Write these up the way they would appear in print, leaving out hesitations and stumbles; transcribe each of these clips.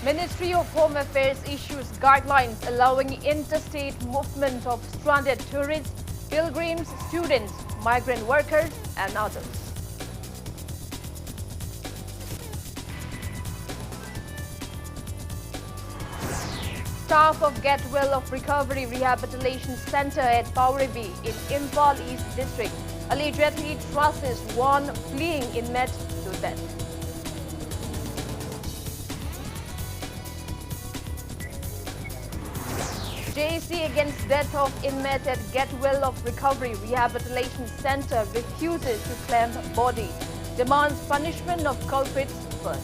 Ministry of Home Affairs issues guidelines allowing interstate movement of stranded tourists, pilgrims, students, migrant workers and others. Staff of Get Well of Recovery Rehabilitation Center at Paurabi in Imphal East District allegedly trusses one fleeing inmate to death. JC against death of inmate at Get Well of Recovery Rehabilitation Center refuses to claim body, demands punishment of culprits first.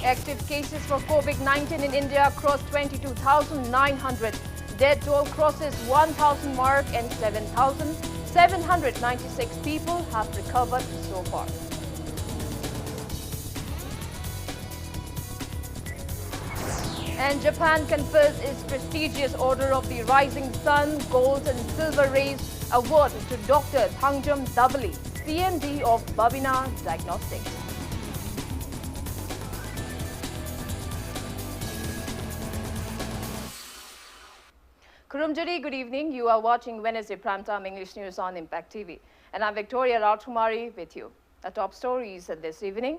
Active cases for COVID-19 in India cross 22,900. Death toll crosses 1,000 mark and 7,796 people have recovered so far. And Japan confers its prestigious Order of the Rising Sun Gold and Silver Rays award to Dr. Thangjum Dabali, CMD of Babina Diagnostics. Kurumjari, good evening. You are watching Wednesday Primetime English News on Impact TV. And I'm Victoria RAJKUMARI with you. The top stories this evening.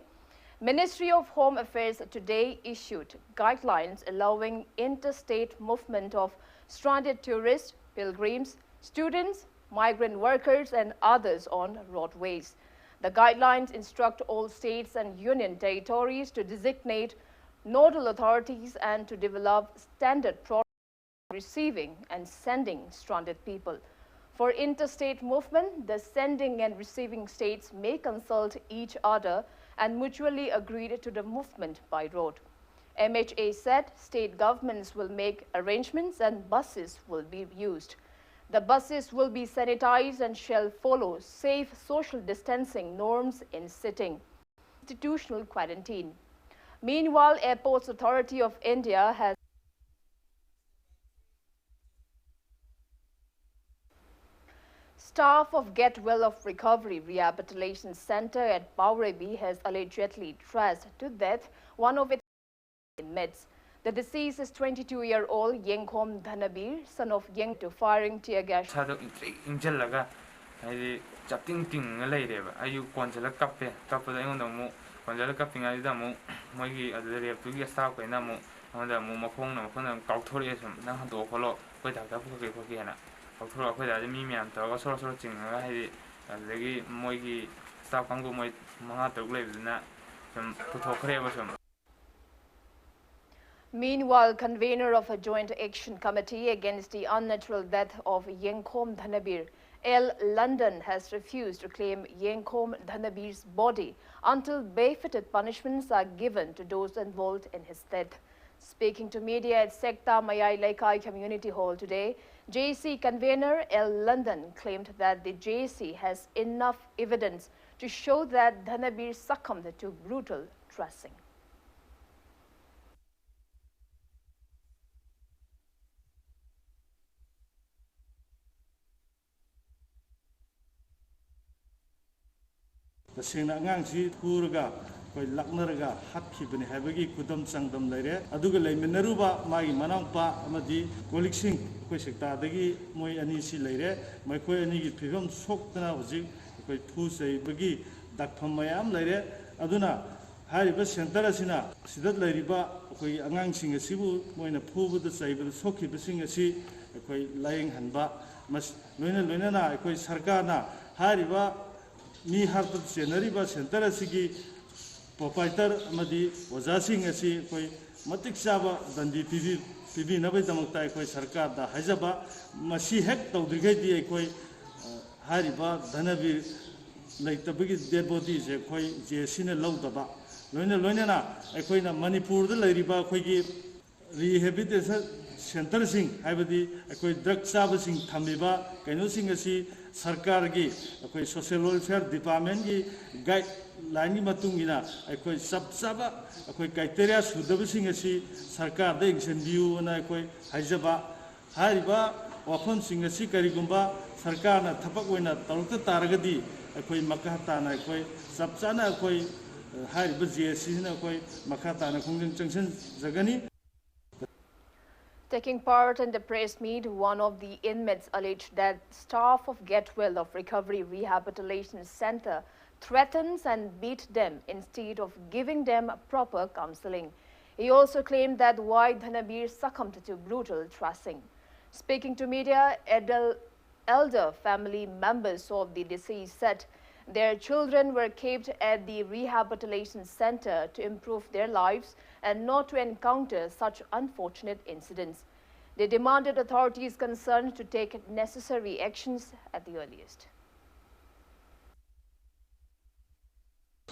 Ministry of Home Affairs today issued guidelines allowing interstate movement of stranded tourists, pilgrims, students, migrant workers and others on roadways. The guidelines instruct all states and union territories to designate nodal authorities and to develop standard procedures receiving and sending stranded people. For interstate movement, the sending and receiving states may consult each other and mutually agree to the movement by road. MHA said state governments will make arrangements and buses will be used. The buses will be sanitized and shall follow safe social distancing norms in sitting. Institutional quarantine. Meanwhile, Airports Authority of India has Staff of Get Well of Recovery Rehabilitation Center at Paurabi has allegedly traced to death one of its inmates. The deceased is 22-year-old Yengkhom Dhanabir, son of Yeng, to firing tear gas. Meanwhile, convener of a joint action committee against the unnatural death of Yengkhom Dhanabir, L. London, has refused to claim Yengkhom Dhanabir's body until befitted punishments are given to those involved in his death. Speaking to media at Sekta Mayai Laikai Community Hall today, JC convener L. London claimed that the JC has enough evidence to show that Dhanabir succumbed to brutal dressing. laknaraga hatkibani habagi kudam sangdam laire aduga laiminaruba magi manangpa amadi koliksing koi sekta dagi moi ani si laire mai koi ani gi phigam soktana hoji koi thu sei bagi dakpham mayam laire aduna hariba center asina sidat lairiba koi angang sing asibu moina phubu da saibu sokhiba sing asi koi laing hanba mas loina na koi sarkar na hariba mi harta senariba center asigi proprietor amadi wazasing asi koi matik saba dandi tv nabai damakta koi sarkar da hajaba masi hek tawdrigai di koi hariba Dhanabir laitabagi dead body je koi jesina lawdaba loina na koi na Manipur da lairiba koi gi rehabilitation center sing habadi koi drug saba sing thamiba kaino sing asi sarkar gi koi social welfare department gi guide लाइनी मतुंगिना अखोई सब अखोई criteria सुदबसिंग असि सरकार दा इंसनबियु ना अखोई हाइजबा हारिबा वाफम सिंग असि करिगुंबा सरकार ना थपक ओइना तलुक तारगदी ꯑꯩꯈꯣꯏ ꯃꯈꯥ ꯇꯥꯅ ꯑꯩꯈꯣꯏ ꯆꯞ ꯆꯥꯅ ꯑꯩꯈꯣই ꯍꯥꯏꯔꯤꯕ ꯖꯦꯁꯤꯅ ꯑꯩꯈꯣꯏ ꯃꯈꯥ ꯇꯥꯅ ꯈꯣꯡꯖꯪ ꯆꯪꯁꯤꯟꯖꯒꯅꯤ. Taking part in the press meet, one of the inmates alleged that staff of Get Well of Recovery Rehabilitation Center threatens and beat them instead of giving them proper counseling. He also claimed that Y. Dhanabir succumbed to brutal thrashing. Speaking to media, elder family members of the deceased said their children were kept at the rehabilitation center to improve their lives and not to encounter such unfortunate incidents. They demanded authorities concerned to take necessary actions at the earliest.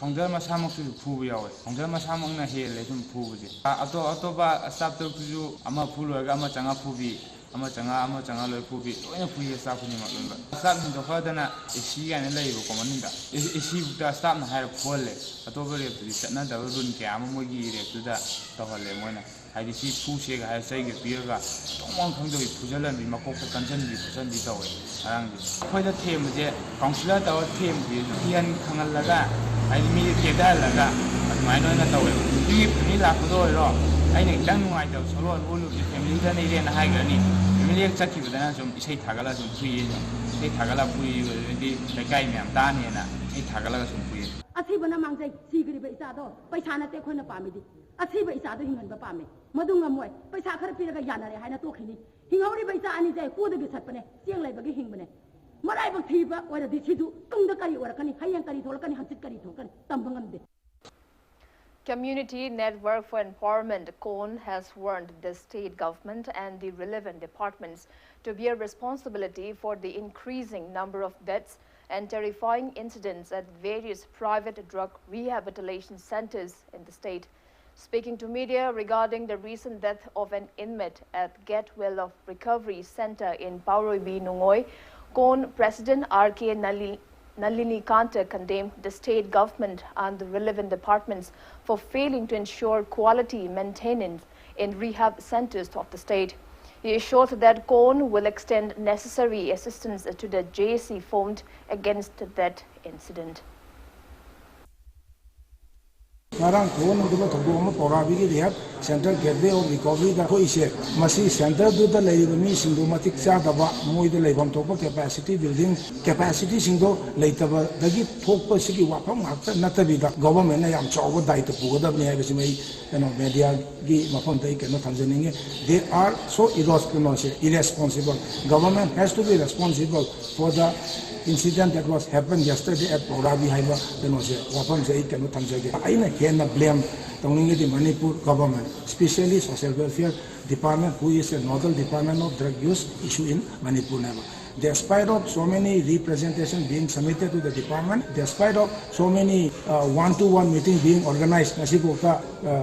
Hongdal masamok su phubu yawe hongdal masamok na hele sum phubu je ato ba staff to ju ama phulu ga ama changa phubi ama changa loi phubi loina phuye staff ni ma lumba staff ni do fadana isi ga ne lai ro komaninda isi buta staff na hair pholle ato ba re tu chana da run ke ama mo gi re tu da to holle moina hai di si phu se ga hai sai ge pir ga tongmong khang do phujalan bi makok ka kanjan bi phujan bi tawe arang ji khoi da them je counselor da them bi hian khangal laga I mean, get that my no know it. You need to go. I think Dang might have solo all of the family than Indian high granny. Familiar Chucky with an answer, say Tagala some free, say Tagala free, the guy named Daniana, say Tagala some free. A Sibana Mangay, Sigri Baisado, Paisana take on a family. A Siba is out of him and the family. Madunga Moy, Paisaka Pira Yana, Hana Tokini. He already Baisa and his day, who the Bisapane, Sing like a Himbane. Maraiba Tiba, whether the Chidu, Tungakari or Kani, Hayakari, Tolkani, Hatikari, Tokan, Tambangande. Community Network for Empowerment, CON, has warned the state government and the relevant departments to bear responsibility for the increasing number of deaths and terrifying incidents at various private drug rehabilitation centers in the state. Speaking to media regarding the recent death of an inmate at Get Well of Recovery Center in Pauroibi, Nungoy, CON President R.K. Nalini Kanta condemned the state government and the relevant departments for failing to ensure quality maintenance in rehab centers of the state. He assured that CON will extend necessary assistance to the JC formed against that incident. Narang Kon of the Togoma Porabi rehab center Gateway of Recovery the Hoise Masi Center to the Lady Sindomatic Sadaba Moy the Labam Topa capacity building capacity Sindo later the gift Topa Siki Wapam Natabiga government I am Chow died to Pugoda Negasime media Gi Maponte cannot Tanzania. They are so irresponsible. Government has to be responsible for the incident that was happened yesterday at Porabi Haiba, then was a weapon say cannot Tanzania. I can't blame the Manipur government, especially social welfare department, who is a nodal department of drug use issue in Manipur. Despite of so many representations being submitted to the department, despite of so many one-to-one meetings being organized, Nasiboka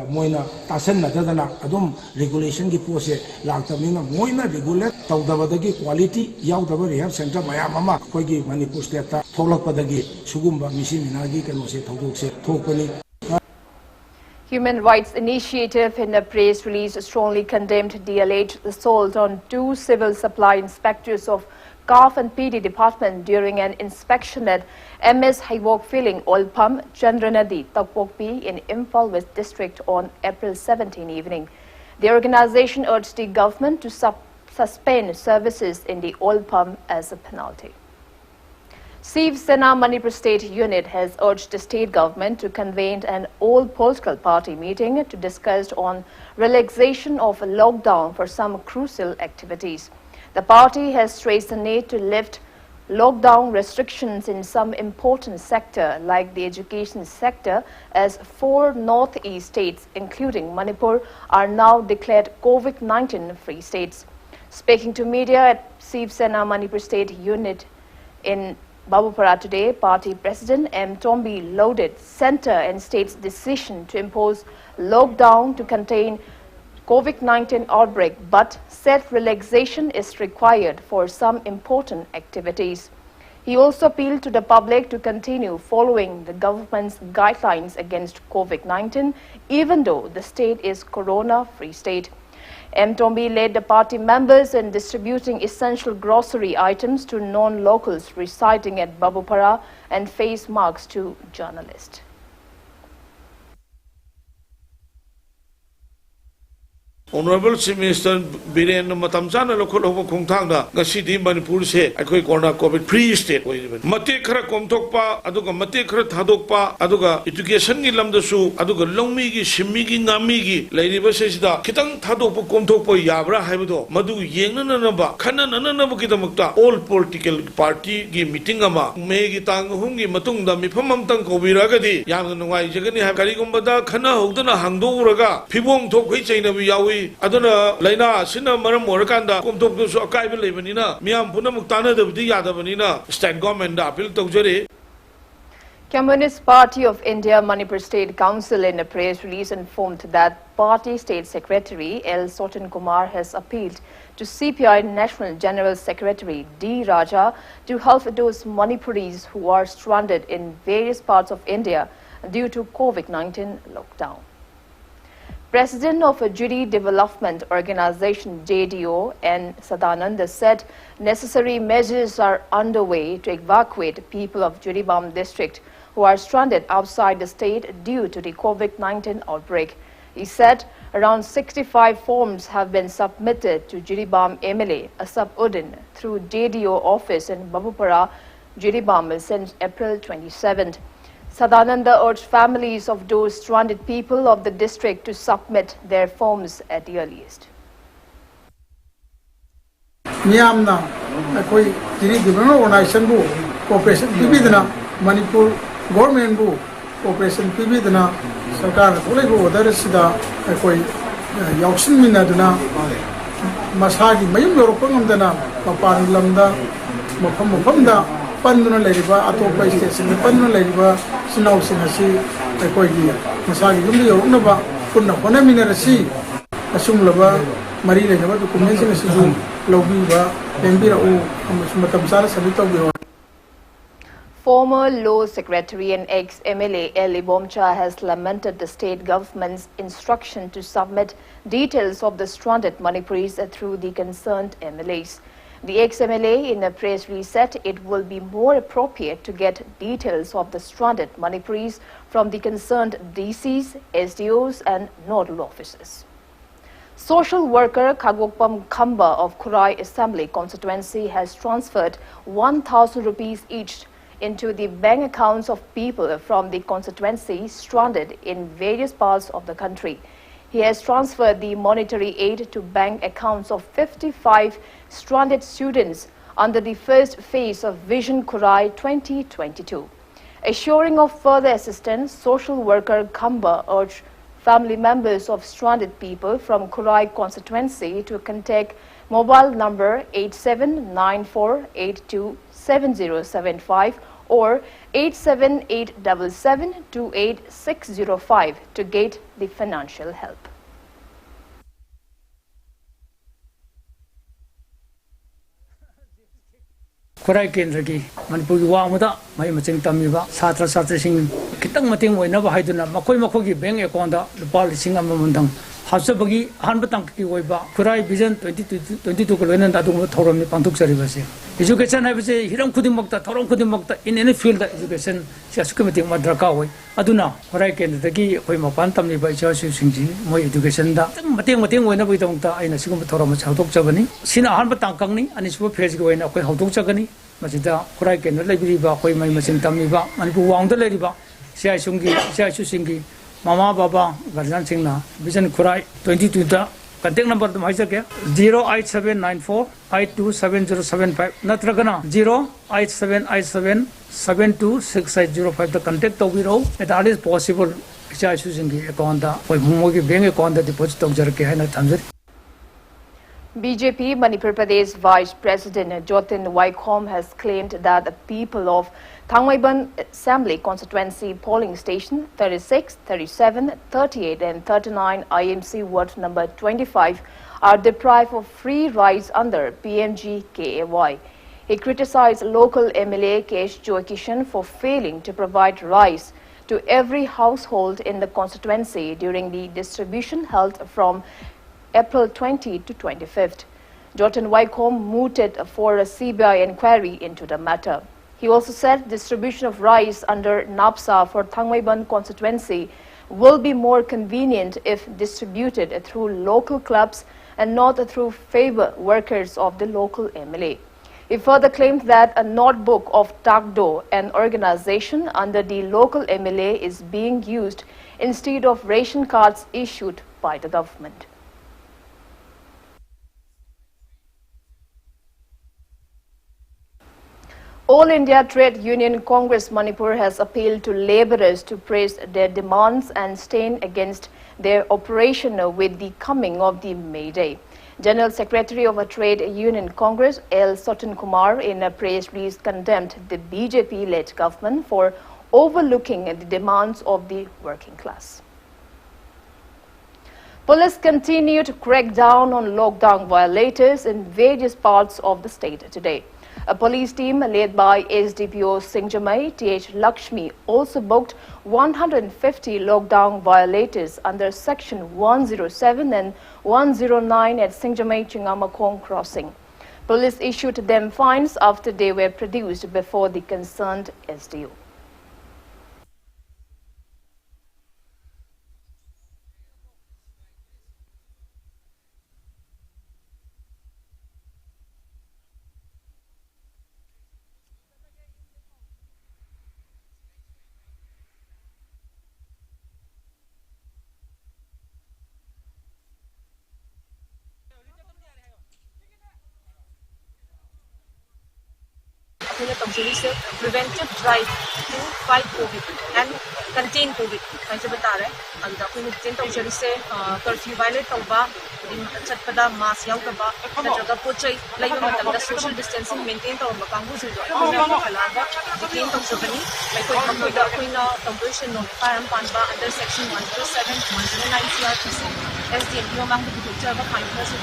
Moina Tasan Nadana Adum regulation ki pose Laktamina Moina regulate Taudavadagi quality Yaudava Rehab Center Mayamama Kogi Manipur State Tolapadagi Sugumba Misi Minagi can say Togokse Tokoni. Human Rights Initiative in a press release strongly condemned the alleged assault on two civil supply inspectors of CAF and PD department during an inspection at MS Highwalk Filling Oil Pump Chandranadi, Takpokpi in Imphal West District on April 17 evening. The organization urged the government to suspend services in the oil pump as a penalty. Shiv Sena Manipur State Unit has urged the state government to convene an all-political party meeting to discuss on relaxation of a lockdown for some crucial activities. The party has stressed the need to lift lockdown restrictions in some important sectors like the education sector, as 4 northeast states, including Manipur, are now declared COVID-19 free states. Speaking to media at Shiv Sena Manipur State Unit in Babupara today, party president M. Tombi lauded centre and state's decision to impose lockdown to contain COVID-19 outbreak, but said relaxation is required for some important activities. He also appealed to the public to continue following the government's guidelines against COVID-19, even though the state is corona-free state. M. Tombi led the party members in distributing essential grocery items to non-locals residing at Babupara and face marks to journalists. Honorable Chief Minister Biren Matamjana Local Kongtanga, Gasidi Manipur say, I could corner COVID free state. Matekra Komtokpa, Aduga Matekra Tadokpa, Aduga, education Lamdasu, Aduga Longmigi, Shimigi, Namigi, Lady Basida, Kitang Tadopo Komtopo, Yabra Habido, Madu Yenanaba, Kanan Anabukita, all political party, give meeting ama, Megi Tang Hungi, Matunda, Mipamam Tanko Viragadi, Yamanawai, Jagani have Karikombada, Kana Hogana, Hangdo Raga, Pibong Tok Hichina Yawi. Aduna Laina Sina Maram Morakanda, Kumtok Sokai Lebanina, Miam Punamutana of the Yadavanina, State Government Appeal Tojari. Communist Party of India Manipur State Council in a press release informed that Party State Secretary L. RAJKUMARI has appealed to CPI National General Secretary D. Raja to help those Manipuris who are stranded in various parts of India due to COVID-19 lockdown. President of a Jury Development Organization JDO N. Sadananda said necessary measures are underway to evacuate people of Jiribam district who are stranded outside the state due to the COVID-19 outbreak. He said around 65 forms have been submitted to Jiribam MLA Asap Uddin through JDO office in Babupara, Jiribam since April 27th. Sadananda urged families of those stranded people of the district to submit their forms at the earliest. Miyamna, akoi Jury Development Organization bu cooperation pibidna Manipur government bu cooperation pibidna sarkar pulai bu order sida akoi yauksin minadna masagi mayum yorokong amdana papan lamda mafam Panduna Leriba, Atopa Station, Panduna Leriba, Snow Sinasi, Ekoi, Masagi, Yunava, Puna Ponaminasi, Asumlava, Maria, the Convention Sizu, Lobiva, Lembira, Matamsara, Salito. Former Law Secretary and ex-MLA Eli Bomcha has lamented the state government's instruction to submit details of the stranded Manipuris through the concerned MLAs. The ex-MLA in a press release said it will be more appropriate to get details of the stranded Manipuris from the concerned DCs, SDOs and nodal officers. Social worker Kagokpam Khamba of Kurai Assembly constituency has transferred 1,000 rupees each into the bank accounts of people from the constituency stranded in various parts of the country. He has transferred the monetary aid to bank accounts of 55 stranded students under the first phase of Vision Kurai 2022. Assuring of further assistance, social worker Khamba urged family members of stranded people from Kurai constituency to contact mobile number 8794827075 or 878772860 to get the financial help. Kurai Kendraki, Manipuri Wamada, my Macing Tamiba, Satra Satra Singh, Kitang Mating, we never hide Makoi Makogi, Bang Ekonda, the Palising Amamundang, Hasabagi, Hanbatang Kiweba, Kurai Vision 22 Kolon that Torom Pantuk Sarivasi. Education, I would say, Hiram Kudimokta, Torom Kudimokta, in any field of education, she has committing Madrakawi. Aduna, Kurai Kendraki, Hoimapantam by Josh Singh, my education, Mating, whenever we don't die in a single Torom Hautok Javani, Sina Hanbatangani, and his work page going up with Hautok Jagani. Masida Kurai Ken Liba, Koi my Masin Tamiba, and who wound the Ladiba, Sia Sungi, Sia Susingi, Mama Baba, Garzan Singna, Vision Kurai 22, contact number of the Maisaka 08794 827075, Natragana 08787 726805, the contact of Viro, at all is possible. Sia Susingi, Akonda, Homogi being a conda deposit of Jerkana Tanzar. BJP Manipur Pradesh Vice President Jotin Waikom has claimed that the people of Thangmaiban Assembly Constituency polling station 36, 37, 38 and 39 IMC Ward number 25 are deprived of free rides under PMG-KAY. He criticized local MLA Kesh Joikishan for failing to provide rice to every household in the constituency during the distribution held from April 20 to 25th. Dr. Wycombe mooted for a CBI inquiry into the matter. He also said distribution of rice under NAPSA for Thangmaiban constituency will be more convenient if distributed through local clubs and not through favor workers of the local MLA. He further claimed that a notebook of Takdo, an organization under the local MLA, is being used instead of ration cards issued by the government. All India Trade Union Congress Manipur has appealed to labourers to press their demands and stand against their operation with the coming of the May Day. General Secretary of a Trade Union Congress, L. RAJKUMARI, in a press release condemned the BJP-led government for overlooking the demands of the working class. Police continue to crack down on lockdown violators in various parts of the state today. A police team led by SDPO Singjamai T.H. Lakshmi also booked 150 lockdown violators under Section 107 and 109 at Singjamai Chingamakong crossing. Police issued them fines after they were produced before the concerned SDO. Preventive drive to fight COVID and contain COVID. Kaise bata rahe anda koi tin to jari se curfew violate tawba chatpada mask yautaba natraga pochai laiba matamda social distancing maintain tawba kangu ju do kalaga detain tawsabani koi makoida koina compulsion notify am panba under section 107 109 CRPC SDN yomang du chaba fine person.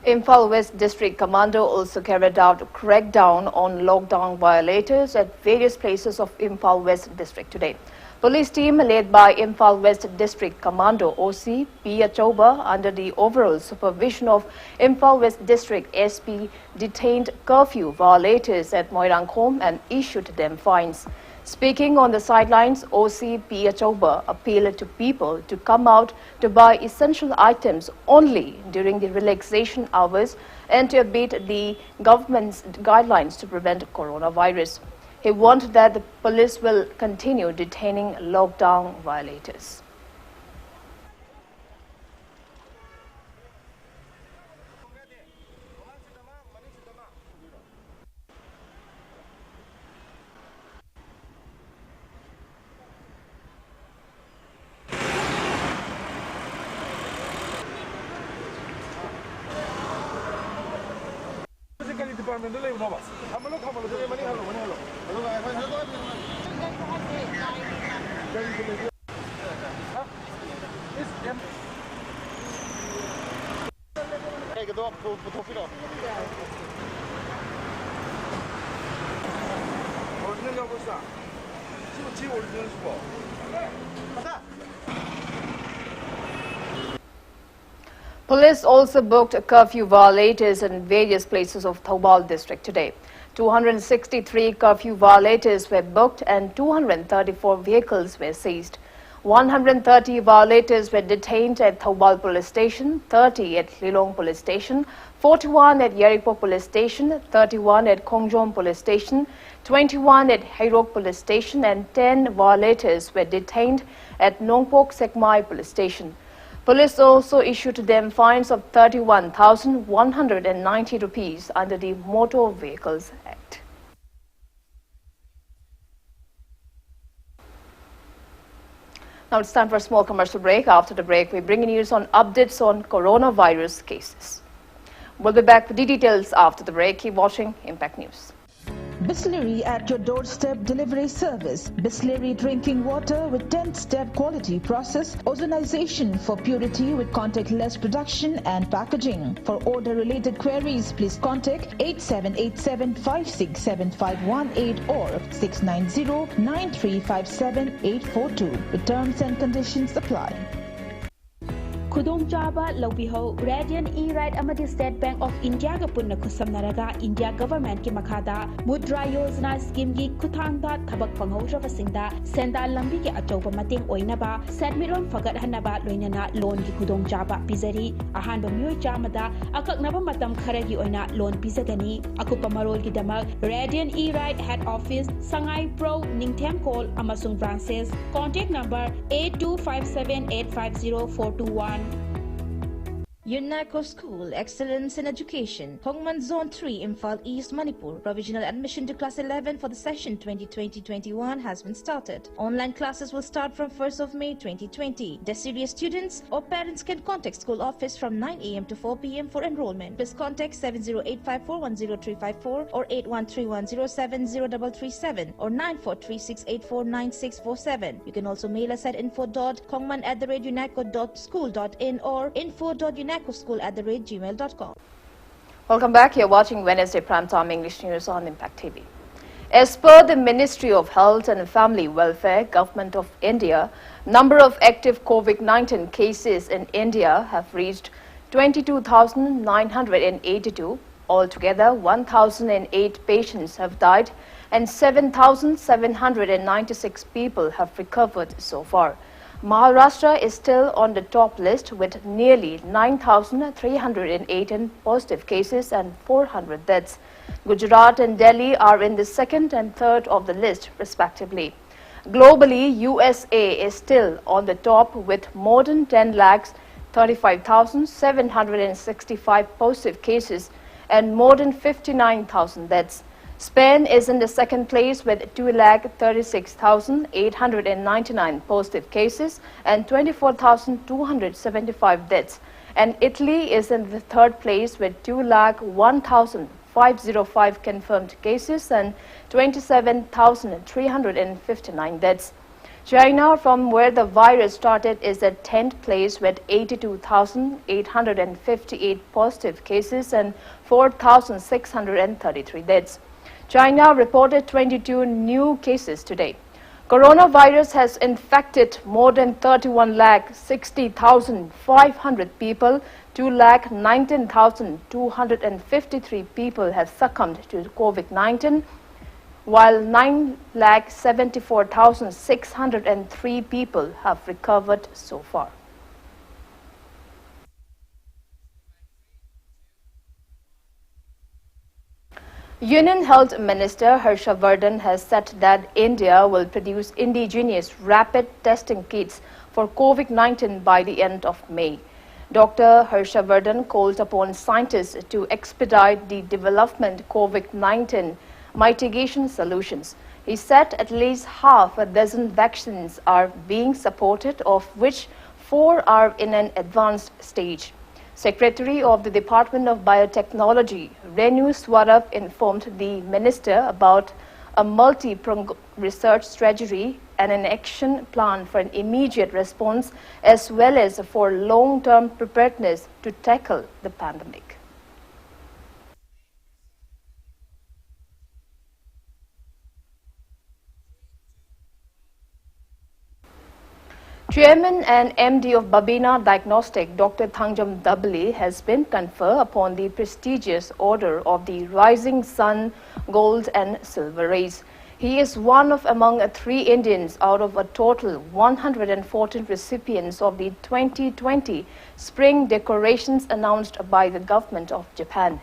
Imphal West District Commando also carried out a crackdown on lockdown violators at various places of Imphal West District today. Police team led by Imphal West District Commando OC P. Achoba under the overall supervision of Imphal West District SP detained curfew violators at Moirangkhom and issued them fines. Speaking on the sidelines, OC P. Achoba appealed to people to come out to buy essential items only during the relaxation hours and to abide the government's guidelines to prevent coronavirus. He warned that the police will continue detaining lockdown violators. Police also booked curfew violators in various places of Thoubal district today. 263 curfew violators were booked and 234 vehicles were seized. 130 violators were detained at Thoubal Police Station, 30 at Lilong Police Station, 41 at Yarikpo Police Station, 31 at Kongjom Police Station, 21 at Hairok Police Station and 10 violators were detained at Nongpok Sekmai Police Station. Police also issued them fines of 31,190 rupees under the Motor Vehicles Act. Now it's time for a small commercial break. After the break, we bring you news on updates on coronavirus cases. We'll be back with the details after the break. Keep watching Impact News. Bisleri at your doorstep delivery service. Bisleri drinking water with 10-step quality process. Ozonization for purity with contactless production and packaging. For order-related queries, please contact 8787-567-518 or 690-9357-842. The terms and conditions apply. Kudong Java Lobiho, Radiant E-Right Amadi State Bank of India Punna Kusamnaraga, India Government Ki Makada, Mudra Yojana Scheme Ki Kutangda, Tabak Panghoja Vasinda, Senda Lambi Ki Achoba Mating Oinaba, Sadmiron Fagat Hanaba, Loinana, Loan Ki Kudong Java, Pizari, Ahando Mui Jamada, Akak Naba Matam Karagi Oina, Loan Pizagani, Akupa Marol Ki Damak, Radiant E-Right Head Office, Sangai Pro, Ningtem Call, Amasung Branches, contact number 8257850421. UNACO School, Excellence in Education, Hongman Zone 3, Imphal East, Manipur. Provisional admission to Class 11 for the session 2020-21 has been started. Online classes will start from 1st of May 2020. Deciduous students or parents can contact school office from 9 a.m. to 4 p.m. for enrollment. Please contact 7085410354 or 8131070337 or 9436849647. You can also mail us at info.kongman@unaco.school.in or info.unacoschool@gmail.com. Welcome back. You're watching Wednesday Primetime English News on Impact TV. As per the Ministry of Health and Family Welfare, Government of India, number of active COVID-19 cases in India have reached 22,982. Altogether, 1,008 patients have died and 7,796 people have recovered so far. Maharashtra is still on the top list with nearly 9,318 positive cases and 400 deaths. Gujarat and Delhi are in the second and third of the list, respectively. Globally, USA is still on the top with more than 10,35,765 positive cases and more than 59,000 deaths. Spain is in the second place with 2,36,899 positive cases and 24,275 deaths. And Italy is in the third place with 2,01,505 confirmed cases and 27,359 deaths. China, from where the virus started, is at 10th place with 82,858 positive cases and 4,633 deaths. China reported 22 new cases today. Coronavirus has infected more than 31,60,500 people. 2,19,253 people have succumbed to COVID-19, while 9,74,603 people have recovered so far. Union Health Minister Harshavardhan has said that India will produce indigenous rapid testing kits for COVID-19 by the end of May. Dr. Harshavardhan called upon scientists to expedite the development of COVID-19 mitigation solutions. He said at least half a dozen vaccines are being supported, of which 4 are in an advanced stage. Secretary of the Department of Biotechnology, Renu Swarab, informed the minister about a multi-pronged research strategy and an action plan for an immediate response as well as for long-term preparedness to tackle the pandemic. Chairman and MD of Babina Diagnostic, Dr. Thangjam Dabli, has been conferred upon the prestigious Order of the Rising Sun Gold and Silver Race. He is one of among 3 Indians out of a total 114 recipients of the 2020 Spring Decorations announced by the government of Japan.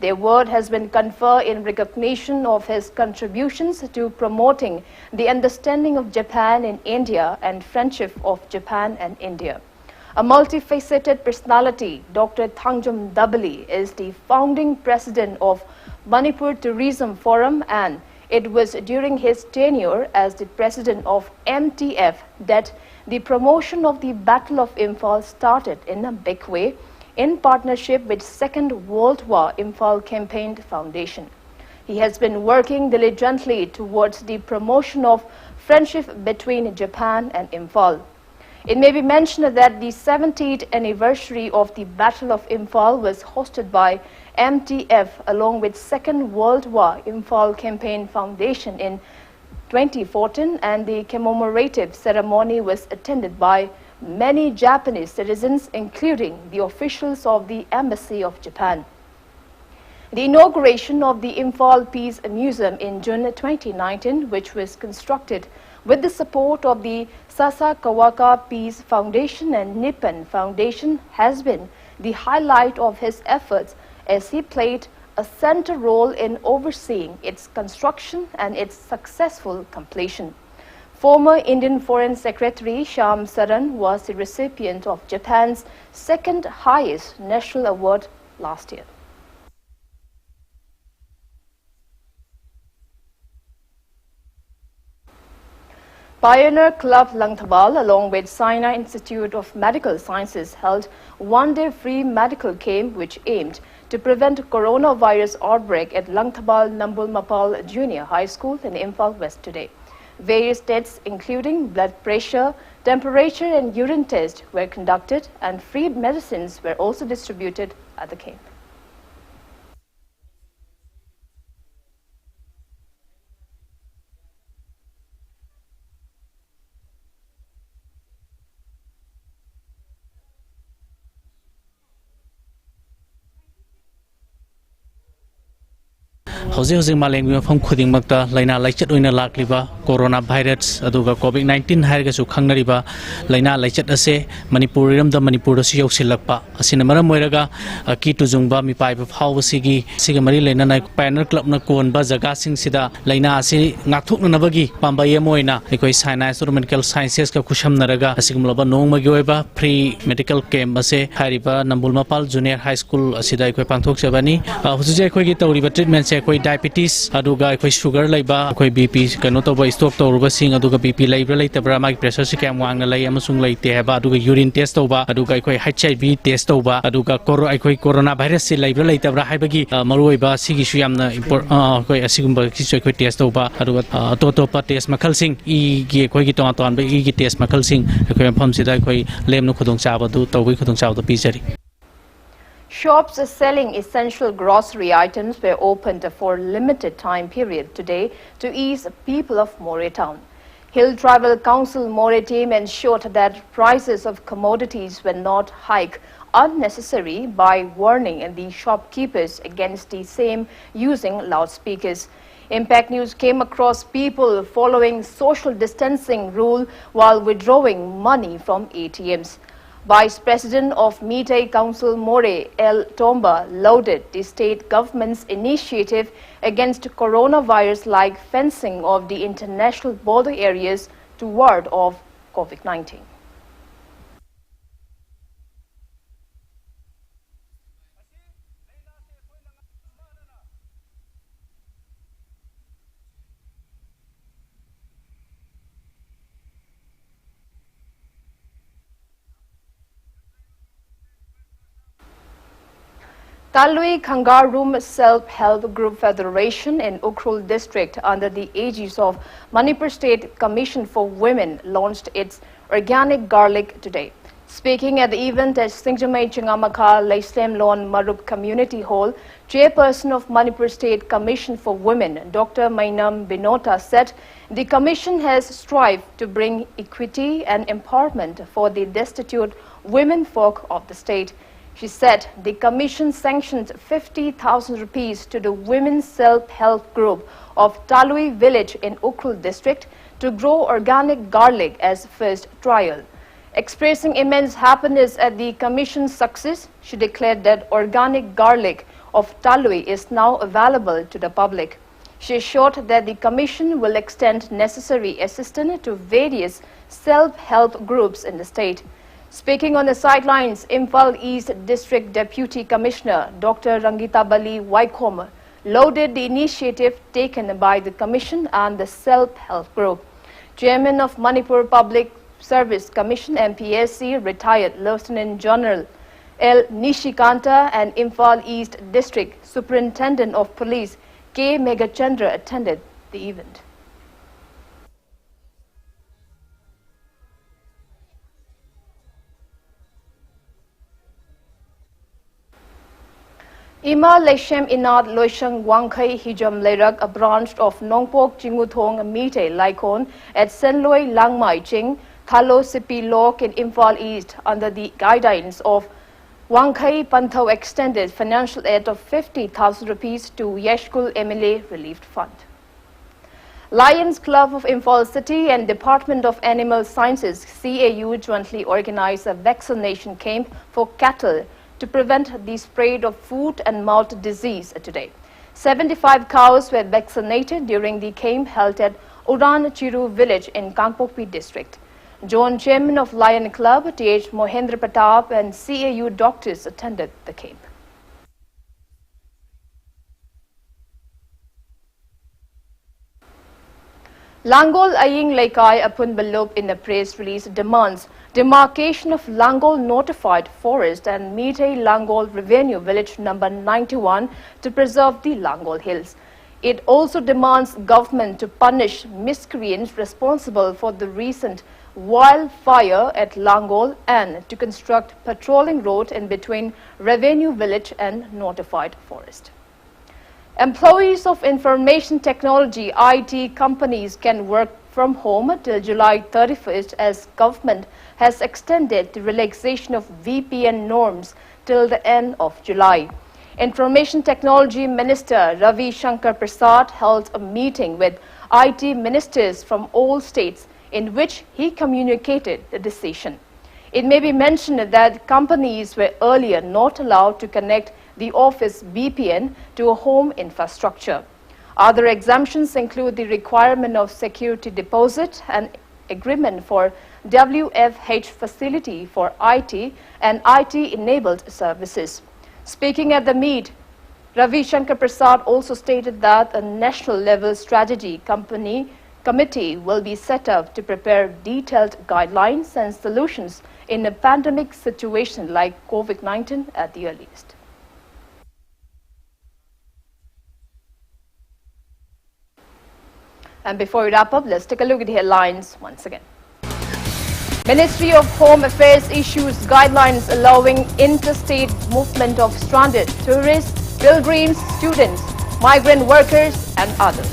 The award has been conferred in recognition of his contributions to promoting the understanding of Japan in India and friendship of Japan and India. A multifaceted personality, Dr. Thangjam Dabli is the founding president of Manipur Tourism Forum, and it was during his tenure as the president of MTF that the promotion of the Battle of Imphal started in a big way, in partnership with Second World War Imphal Campaign Foundation. He has been working diligently towards the promotion of friendship between Japan and Imphal. It may be mentioned that the 70th anniversary of the Battle of Imphal was hosted by MTF along with Second World War Imphal Campaign Foundation in 2014, and the commemorative ceremony was attended by many Japanese citizens, including the officials of the Embassy of Japan. The inauguration of the Imphal Peace Museum in June 2019, which was constructed with the support of the Sasakawaka Peace Foundation and Nippon Foundation, has been the highlight of his efforts, as he played a central role in overseeing its construction and its successful completion. Former Indian Foreign Secretary Shyam Saran was the recipient of Japan's second highest national award last year. Pioneer Club Langthabal, along with Sinai Institute of Medical Sciences, held one-day free medical camp which aimed to prevent coronavirus outbreak at Langthabal Nambul Mapal Junior High School in Imphal West today. Various tests including blood pressure, temperature and urine tests were conducted, and free medicines were also distributed at the camp. Housing Maleng Mafam Khuding Makta, Laina Lechet Oina Lakliba, coronavirus, Aduga COVID-19 Hargasu Kangnariba, Laina Lechet Ase, Manipurum the Manipur Sio Silapa, Asinamara Moiraga, a key to Zumba, Mi Pipe of Hawasigi, Sigamari Lena Pioneer Club Nakun, Bazagasing Sida, Laina Asi, Natuk Navagi, Pambaya Moina, Equi Science or Medical Sciences Kakusham Naraga, Asimulaba no Magioeva, pre medical camp, Ase, Hariba, Nambulmapal Junior High School, Asida Equipantok Sabani, Husuja treatment diabetes, aduga sugar laiba, BP, canotoba stock to overseeing aduga BP labor later, my pressure cam wang lay amasung late, aduga urine test over, aduga HIV test over, aduga coronavirus labor later, Hibagi, Maruiba, Sigisham, import, Sigumba, test over, aduga Totopa test Macalsing, Giton, Igi test Macalsing, Pumsida, Lem no Kudong Sabadu, Towi Kudong South of Pizzeria. Shops selling essential grocery items were opened for a limited time period today to ease people of Moreh town. Hill Tribal Council Moreh team ensured that prices of commodities were not hiked unnecessarily by warning the shopkeepers against the same using loudspeakers. Impact News came across people following social distancing rule while withdrawing money from ATMs. Vice President of Meitei Council Moreh, El Tomba, lauded the state government's initiative against coronavirus like fencing of the international border areas to ward off COVID-19. Talui Kangaroom Self-Help Group Federation in Ukhrul District, under the aegis of Manipur State Commission for Women, launched its organic garlic today. Speaking at the event at Singjamai Chingamaka Laislem Lawn Marup Community Hall, Chairperson of Manipur State Commission for Women, Dr. Mainam Binota, said the Commission has strived to bring equity and empowerment for the destitute women folk of the state. She said the Commission sanctioned 50,000 rupees to the Women's Self-Help Group of Talui Village in Ukhrul District to grow organic garlic as first trial. Expressing immense happiness at the Commission's success, she declared that organic garlic of Talui is now available to the public. She assured that the Commission will extend necessary assistance to various self-help groups in the state. Speaking on the sidelines, Imphal East District Deputy Commissioner Dr. Rangita Bali Waikom lauded the initiative taken by the Commission and the Self-Help Group. Chairman of Manipur Public Service Commission MPSC, retired Lieutenant General L. Nishikanta, and Imphal East District Superintendent of Police K. Megachandra attended the event. Ima Leshem Inad Loishang Wangkai Hijam Lerak, a branch of Nongpok Chinguthong Meitei Laikon at Senloi Langmai Ching, Thalo Sipi Lok in Imphal East under the guidance of Wangkai Pantho extended financial aid of 50,000 rupees to Yeshkul MLA Relief Fund. Lions Club of Imphal City and Department of Animal Sciences CAU jointly organized a vaccination camp for cattle to prevent the spread of foot and mouth disease today. 75 cows were vaccinated during the camp held at Udan Chiru village in Kangpokpi district. Joint Chairman of Lion Club, T.H. Mohendra Pratap, and CAU doctors attended the camp. Langol Aying Laikai Apun Balop in a press release demands demarcation of Langol notified forest and Meetei Langol Revenue Village number 91 to preserve the Langol Hills. It also demands government to punish miscreants responsible for the recent wildfire at Langol and to construct patrolling road in between Revenue Village and notified forest. Employees of information technology IT companies can work from home till July 31st as government has extended the relaxation of VPN norms till the end of July. Information Technology Minister Ravi Shankar Prasad held a meeting with IT ministers from all states in which he communicated the decision. It may be mentioned that companies were earlier not allowed to connect the office VPN to a home infrastructure. Other exemptions include the requirement of security deposit and agreement for WFH facility for IT and IT-enabled services. Speaking at the meet, Ravi Shankar Prasad also stated that a national-level strategy committee will be set up to prepare detailed guidelines and solutions in a pandemic situation like COVID-19 at the earliest. And before we wrap up, let's take a look at the headlines once again. Ministry of Home Affairs issues guidelines allowing interstate movement of stranded tourists, pilgrims, students, migrant workers and others.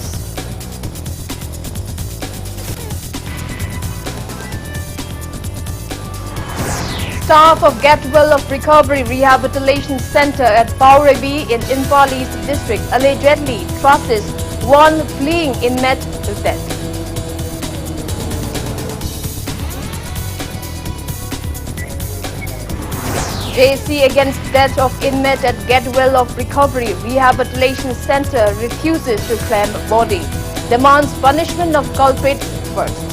Staff of Gatwell of Recovery Rehabilitation Center at Paurebi in Imphal East District allegedly trusses one fleeing inmate to death. JC against death of inmate at Gatwell of Recovery Rehabilitation Center refuses to claim body. Demands punishment of culprits first.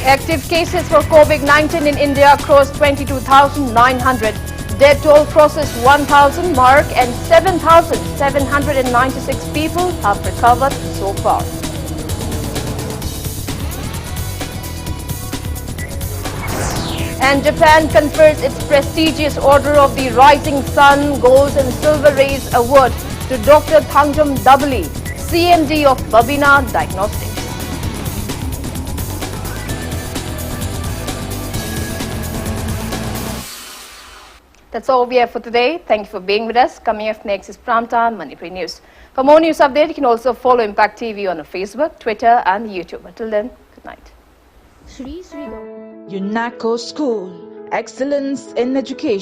Active cases for COVID-19 in India crossed 22,900. Death toll crosses 1,000 mark and 7,796 people have recovered so far. And Japan confers its prestigious Order of the Rising Sun Gold and Silver Rays Award to Dr. Thangjom Dabali, CMD of Babina Diagnostics. That's all we have for today. Thank you for being with us. Coming up next is Primetime Manipuri News. For more news updates, you can also follow Impact TV on Facebook, Twitter and YouTube. Until then, good night. UNACO School, excellence in education.